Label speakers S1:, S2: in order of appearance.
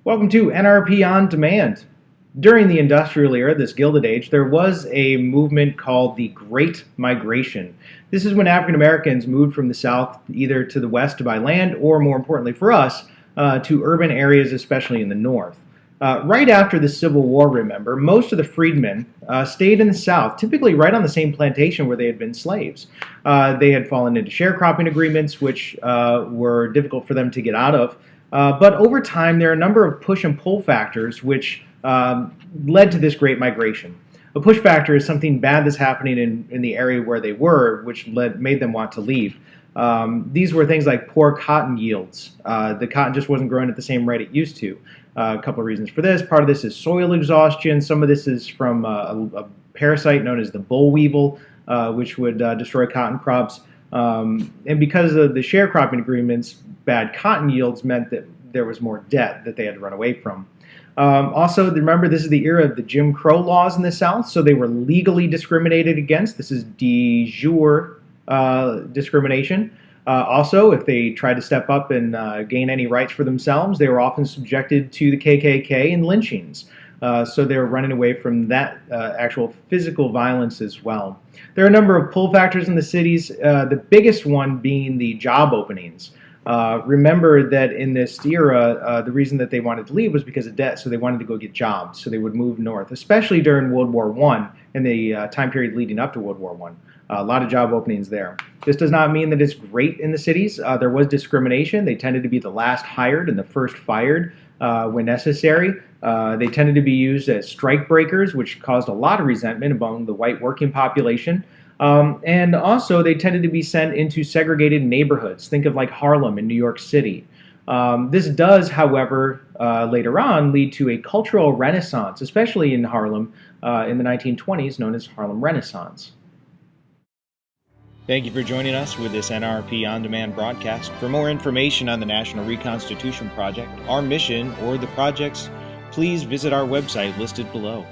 S1: Welcome to NRP On Demand. During the industrial era, this Gilded Age, there was a movement called the Great Migration. This is when African Americans moved from the South either to the West by land or, more importantly for us, to urban areas, especially in the North. Right after the Civil War, remember, most of the freedmen stayed in the South, typically right on the same plantation where they had been slaves. They had fallen into sharecropping agreements, which were difficult for them to get out of. But over time, there are a number of push and pull factors which led to this great migration. A push factor is something bad that's happening in the area where they were, which made them want to leave. These were things like poor cotton yields. The cotton just wasn't growing at the same rate it used to. A couple of reasons for this. Part of this is soil exhaustion. Some of this is from a parasite known as the boll weevil, which would destroy cotton crops. And because of the sharecropping agreements, bad cotton yields meant that there was more debt that they had to run away from. Also, remember, this is the era of the Jim Crow laws in the South, so they were legally discriminated against. This is de jure discrimination. Also, if they tried to step up and gain any rights for themselves, they were often subjected to the KKK and lynchings. So they were running away from that actual physical violence as well. There are a number of pull factors in the cities, the biggest one being the job openings. Remember that in this era, the reason that they wanted to leave was because of debt, so they wanted to go get jobs, so they would move north, especially during World War I and the time period leading up to World War I. A lot of job openings there. This does not mean that it's great in the cities. There was discrimination. They tended to be the last hired and the first fired when necessary. They tended to be used as strike breakers, which caused a lot of resentment among the white working population. And also, they tended to be sent into segregated neighborhoods. Think of like Harlem in New York City. This does, however, later on lead to a cultural renaissance, especially in Harlem in the 1920s, known as Harlem Renaissance.
S2: Thank you for joining us with this NRP On Demand broadcast. For more information on the National Reconstitution Project, our mission, or the projects, please visit our website listed below.